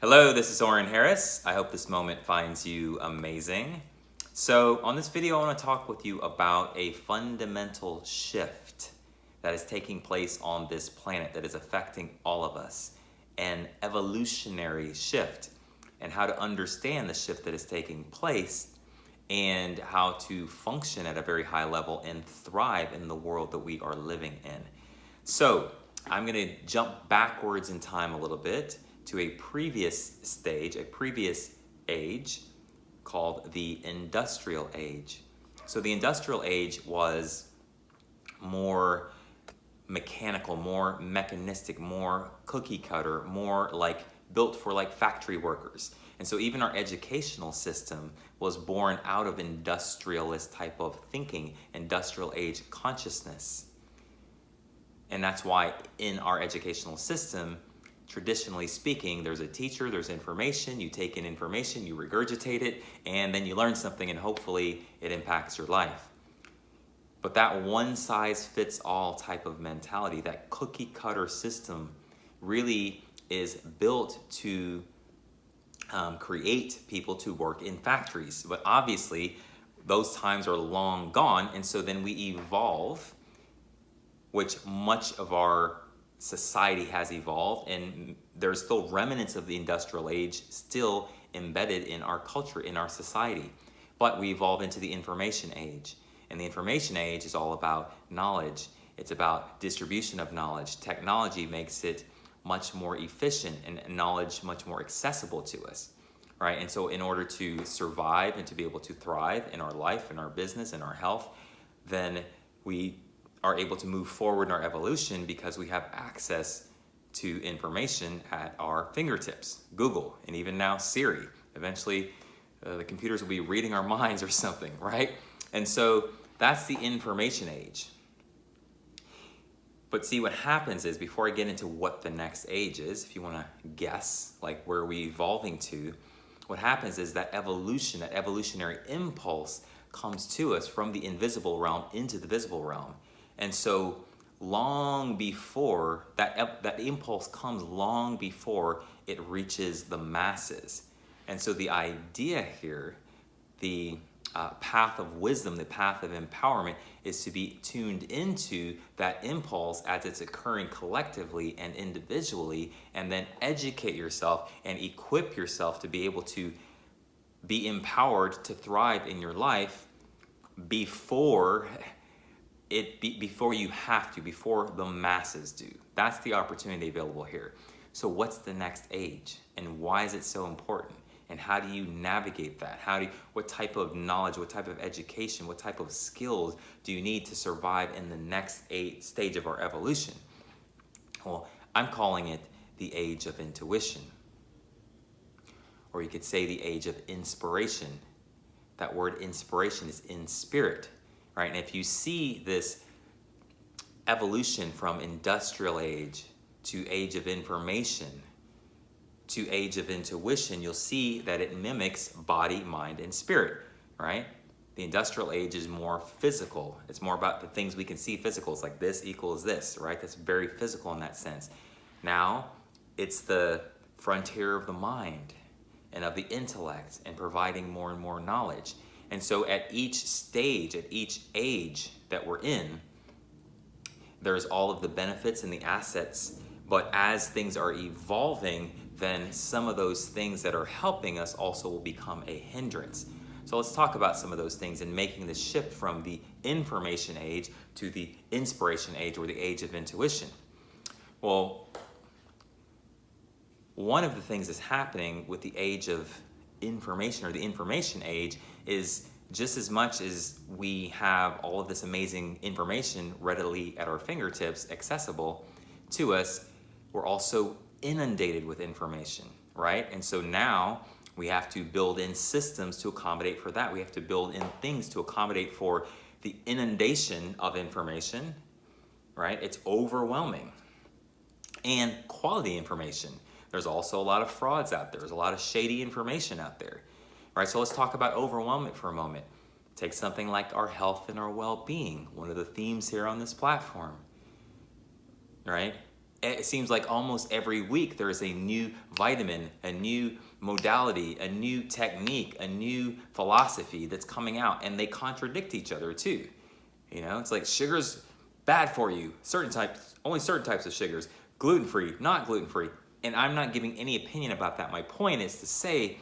Hello, this is Oren Harris. I hope this moment finds you amazing. So on this video, I want to talk with you about a fundamental shift that is taking place on this planet that is affecting all of us, an evolutionary shift, and how to understand the shift that is taking place and how to function at a very high level and thrive in the world that we are living in. So I'm going to jump backwards in time a little bit to a previous stage, a previous age called the Industrial Age. So the Industrial Age was more mechanical, more mechanistic, more cookie cutter, more like built for like factory workers. And so even our educational system was born out of industrialist type of thinking, industrial age consciousness. And that's why in our educational system, traditionally speaking, there's a teacher, there's information, you take in information, you regurgitate it, and then you learn something and hopefully it impacts your life. But that one size fits all type of mentality, that cookie cutter system really is built to create people to work in factories. But obviously those times are long gone, and so then we evolve, which much of our society has evolved, and there's still remnants of the industrial age still embedded in our culture, in our society. But we evolve into the information age, and the information age is all about knowledge. It's about distribution of knowledge. Technology makes it much more efficient and knowledge much more accessible to us, right? And so in order to survive and to be able to thrive in our life, in our business, in our health, then we are able to move forward in our evolution because we have access to information at our fingertips. Google, and even now Siri. Eventually, the computers will be reading our minds or something, right? And so that's the information age. But see, what happens is, before I get into what the next age is, if you want to guess, like where are we evolving to, what happens is that evolution, that evolutionary impulse comes to us from the invisible realm into the visible realm. And so long before, that impulse comes long before it reaches the masses. And so the idea here, the path of wisdom, the path of empowerment, is to be tuned into that impulse as it's occurring collectively and individually, and then educate yourself and equip yourself to be able to be empowered to thrive in your life before you have to, before the masses do. That's the opportunity available here. So what's the next age, and why is it so important? And how do you navigate that? What type of knowledge, what type of education, what type of skills do you need to survive in the next stage of our evolution? Well, I'm calling it the age of intuition. Or you could say the age of inspiration. That word inspiration is in spirit, right? And if you see this evolution from industrial age to age of information to age of intuition, you'll see that it mimics body, mind, and spirit, right? The industrial age is more physical. It's more about the things we can see physical. It's like this equals this, right? That's very physical in that sense. Now, it's the frontier of the mind and of the intellect, and providing more and more knowledge. And so at each stage, at each age that we're in, there's all of the benefits and the assets. But as things are evolving, then some of those things that are helping us also will become a hindrance. So let's talk about some of those things in making the shift from the information age to the inspiration age, or the age of intuition. Well, one of the things that's happening with the age of information, or the information age, is just as much as we have all of this amazing information readily at our fingertips, accessible to us, we're also inundated with information, right? And so now we have to build in systems to accommodate for that. We have to build in things to accommodate for the inundation of information, right? It's overwhelming. And quality information. There's also a lot of frauds out there. There's a lot of shady information out there, right? So let's talk about overwhelmment for a moment. Take something like our health and our well-being, one of the themes here on this platform, right? it seems like almost every week there is a new vitamin, a new modality, a new technique, a new philosophy that's coming out, and they contradict each other too. You know, it's like sugar's bad for you, only certain types of sugars, gluten-free, not gluten-free. And I'm not giving any opinion about that. My point is to say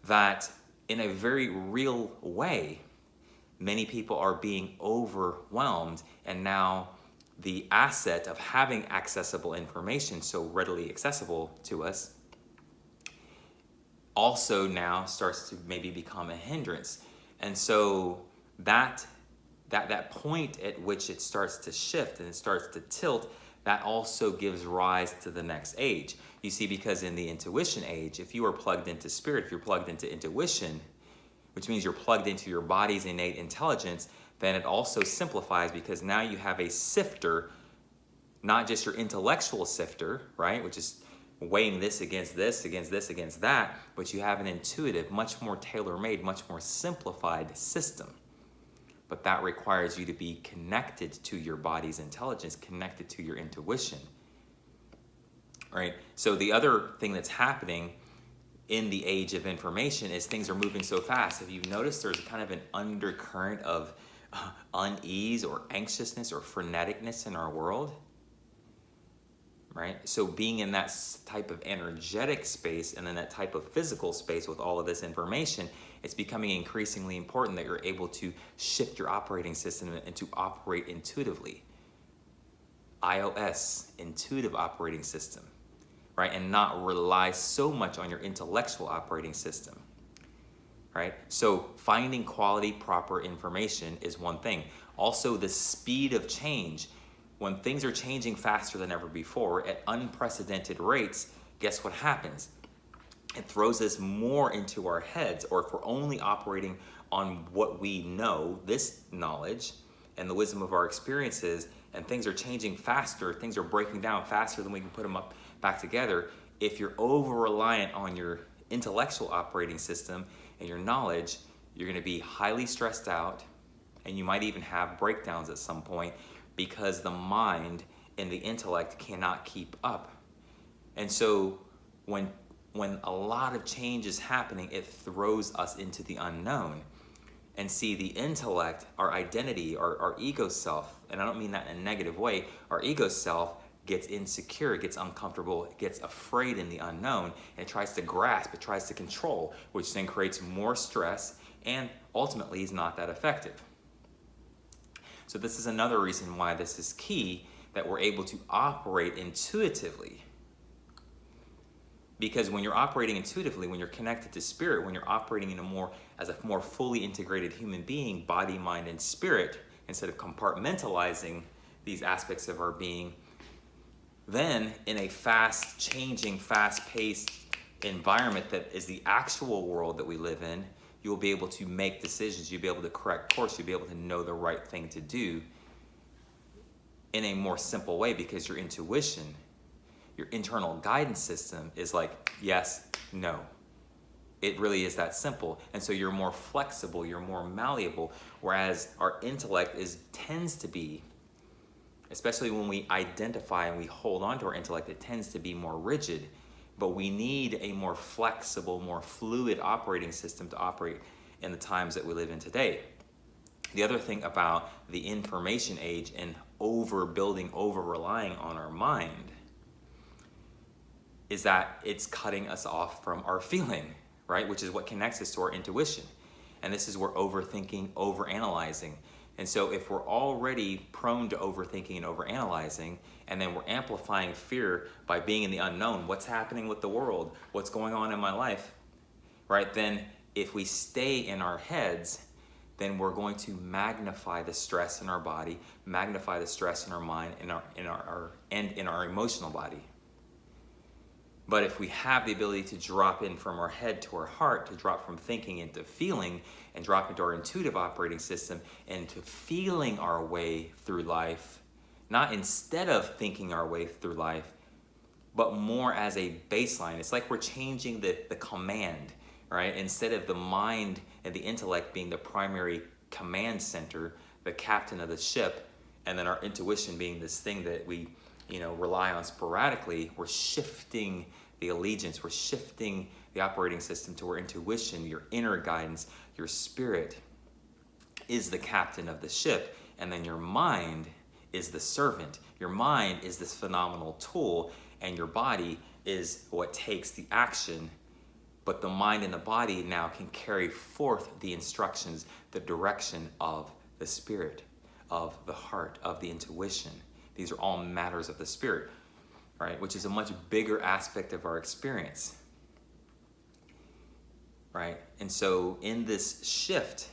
that in a very real way, many people are being overwhelmed, and now the asset of having accessible information so readily accessible to us also now starts to maybe become a hindrance. And so that point at which it starts to shift and it starts to tilt, that also gives rise to the next age. You see, because in the intuition age, if you are plugged into spirit, if you're plugged into intuition, which means you're plugged into your body's innate intelligence, then it also simplifies, because now you have a sifter, not just your intellectual sifter, right, which is weighing this against this, against this, against that, but you have an intuitive, much more tailor-made, much more simplified system. But that requires you to be connected to your body's intelligence, connected to your intuition, right? So the other thing that's happening in the age of information is things are moving so fast. Have you noticed there's kind of an undercurrent of unease or anxiousness or freneticness in our world? Right? So being in that type of energetic space and then that type of physical space with all of this information, it's becoming increasingly important that you're able to shift your operating system and to operate intuitively. iOS, intuitive operating system, right? And not rely so much on your intellectual operating system, right? So finding quality, proper information is one thing. Also, the speed of change. When things are changing faster than ever before at unprecedented rates, guess what happens? It throws us more into our heads, or if we're only operating on what we know, this knowledge and the wisdom of our experiences, and things are changing faster, things are breaking down faster than we can put them up back together. If you're over-reliant on your intellectual operating system and your knowledge, you're gonna be highly stressed out, and you might even have breakdowns at some point, because the mind and the intellect cannot keep up. And so when a lot of change is happening, it throws us into the unknown. And see, the intellect, our identity, our ego self, and I don't mean that in a negative way, our ego self gets insecure, gets uncomfortable, gets afraid in the unknown, and it tries to grasp, it tries to control, which then creates more stress and ultimately is not that effective. So this is another reason why this is key, that we're able to operate intuitively. Because when you're operating intuitively, when you're connected to spirit, when you're operating as a more fully integrated human being, body, mind, and spirit, instead of compartmentalizing these aspects of our being, then in a fast-changing, fast-paced environment that is the actual world that we live in, you'll be able to make decisions, you'll be able to correct course, you'll be able to know the right thing to do in a more simple way, because your intuition, your internal guidance system is like, yes, no. It really is that simple. And so you're more flexible, you're more malleable, whereas our intellect tends to be, especially when we identify and we hold on to our intellect, it tends to be more rigid. But we need a more flexible, more fluid operating system to operate in the times that we live in today. The other thing about the information age and overbuilding, over-relying on our mind is that it's cutting us off from our feeling, right? Which is what connects us to our intuition. And this is where overthinking, overanalyzing. And so if we're already prone to overthinking and overanalyzing, and then we're amplifying fear by being in the unknown, what's happening with the world, what's going on in my life, right? Then if we stay in our heads, then we're going to magnify the stress in our body, magnify the stress in our mind, and in our emotional body. But if we have the ability to drop in from our head to our heart, to drop from thinking into feeling, and drop into our intuitive operating system, and to feeling our way through life, not instead of thinking our way through life, but more as a baseline. It's like we're changing the command, right? Instead of the mind and the intellect being the primary command center, the captain of the ship, and then our intuition being this thing that we rely on sporadically, we're shifting the allegiance, we're shifting the operating system to where intuition, your inner guidance, your spirit is the captain of the ship, and then your mind is the servant. Your mind is this phenomenal tool, and your body is what takes the action. But the mind and the body now can carry forth the instructions, the direction of the spirit, of the heart, of the intuition. These are all matters of the spirit, right? Which is a much bigger aspect of our experience, right? And so in this shift,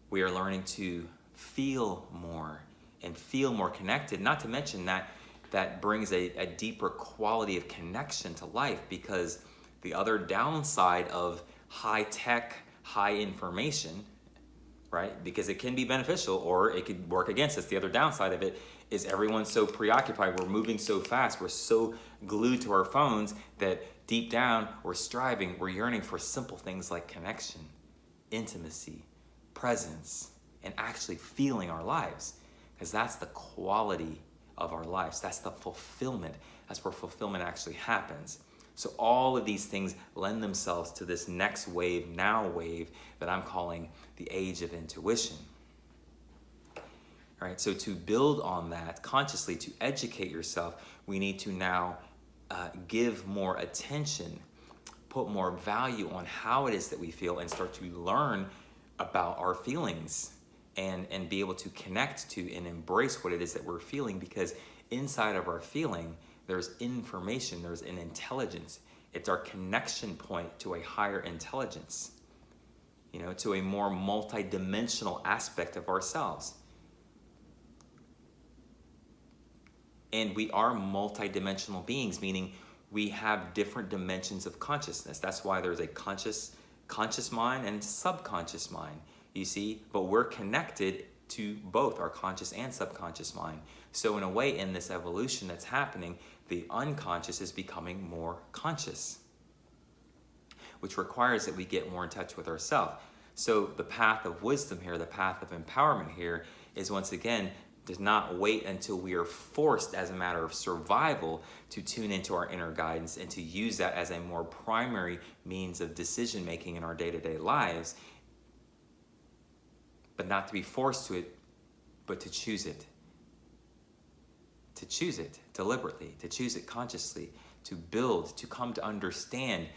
we are learning to feel more and feel more connected, not to mention that brings a deeper quality of connection to life, because the other downside of high tech, high information, right? Because it can be beneficial or it could work against us. The other downside of it is everyone's so preoccupied. We're moving so fast. We're so glued to our phones that deep down we're striving, we're yearning for simple things like connection, intimacy, presence, and actually feeling our lives. Because that's the quality of our lives. That's the fulfillment. That's where fulfillment actually happens. So all of these things lend themselves to this next wave, now wave, that I'm calling the age of intuition. All right, so to build on that consciously, to educate yourself, we need to now give more attention, put more value on how it is that we feel, and start to learn about our feelings and be able to connect to and embrace what it is that we're feeling, because inside of our feeling, there's information, there's an intelligence. It's our connection point to a higher intelligence, to a more multidimensional aspect of ourselves. And we are multidimensional beings, meaning we have different dimensions of consciousness. That's why there's a conscious mind and subconscious mind, you see? But we're connected to both our conscious and subconscious mind. So in a way, in this evolution that's happening, the unconscious is becoming more conscious, which requires that we get more in touch with ourselves. So the path of wisdom here, the path of empowerment here, is once again, does not wait until we are forced as a matter of survival to tune into our inner guidance and to use that as a more primary means of decision making in our day-to-day lives, but not to be forced to it, but to choose it. To choose it deliberately, to choose it consciously, to build, to come to understand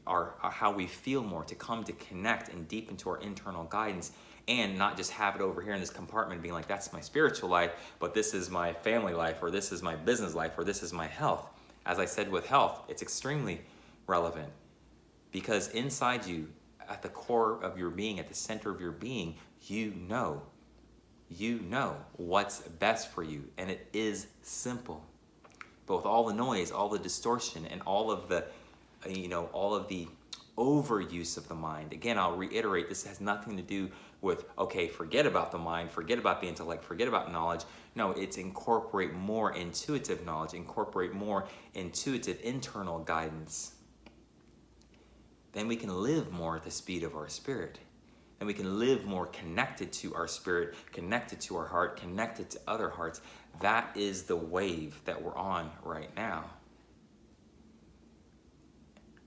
how we feel more, to come to connect and deep into our internal guidance, and not just have it over here in this compartment being like, that's my spiritual life, but this is my family life, or this is my business life, or this is my health. As I said with health, it's extremely relevant, because inside you, at the core of your being, at the center of your being, you know what's best for you, and it is simple. Both all the noise, all the distortion, and all of the overuse of the mind. Again, I'll reiterate, this has nothing to do with, okay, forget about the mind, forget about the intellect, forget about knowledge. No, it's incorporate more intuitive knowledge, incorporate more intuitive internal guidance. Then we can live more at the speed of our spirit. And we can live more connected to our spirit, connected to our heart, connected to other hearts. That is the wave that we're on right now.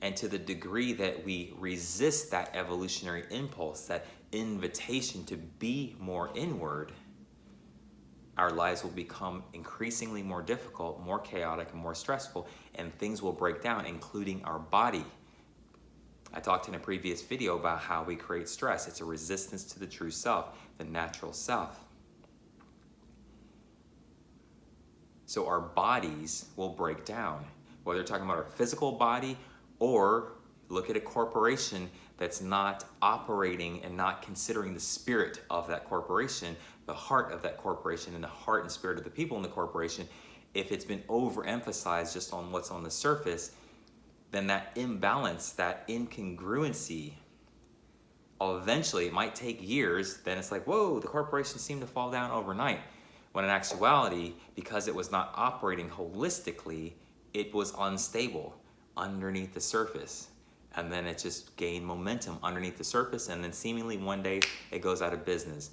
And to the degree that we resist that evolutionary impulse, that invitation to be more inward, our lives will become increasingly more difficult, more chaotic, and more stressful, and things will break down, including our body. I talked in a previous video about how we create stress. It's a resistance to the true self, the natural self. So our bodies will break down, whether you're talking about our physical body, or look at a corporation that's not operating and not considering the spirit of that corporation, the heart of that corporation, and the heart and spirit of the people in the corporation. If it's been overemphasized just on what's on the surface, then that imbalance, that incongruency, eventually, it might take years, then it's like, whoa, the corporation seemed to fall down overnight. When in actuality, because it was not operating holistically, it was unstable underneath the surface. And then it just gained momentum underneath the surface, and then seemingly one day it goes out of business.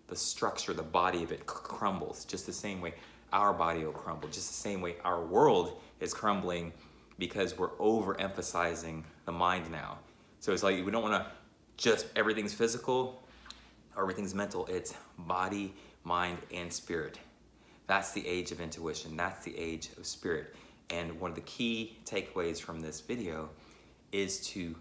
The structure, the body of it crumbles just the same way our body will crumble. Just the same way our world is crumbling because we're overemphasizing the mind now. So it's like we don't want to just everything's physical or everything's mental. It's body, mind, and spirit. That's the age of intuition. That's the age of spirit. And one of the key takeaways from this video is to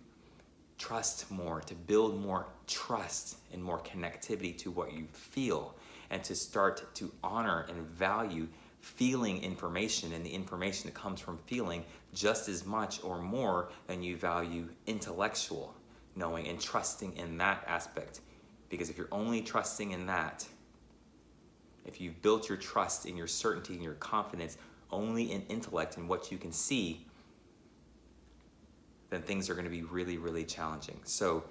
trust more, to build more trust and more connectivity to what you feel, and to start to honor and value feeling information and the information that comes from feeling just as much or more than you value intellectual knowing and trusting in that aspect. Because if you're only trusting in that, if you've built your trust in your certainty and your confidence only in intellect and what you can see, then things are going to be really, really challenging. So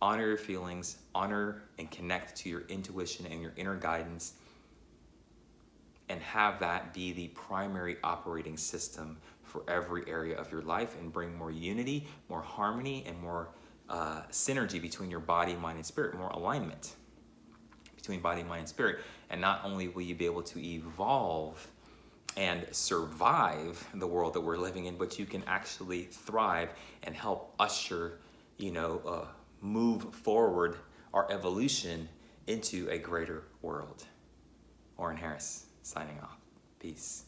honor your feelings, honor and connect to your intuition and your inner guidance, and have that be the primary operating system for every area of your life, and bring more unity, more harmony, and more synergy between your body, mind, and spirit, more alignment between body, mind, and spirit. And not only will you be able to evolve and survive the world that we're living in, but you can actually thrive and help usher, move forward our evolution into a greater world. Oren Harris, signing off. Peace.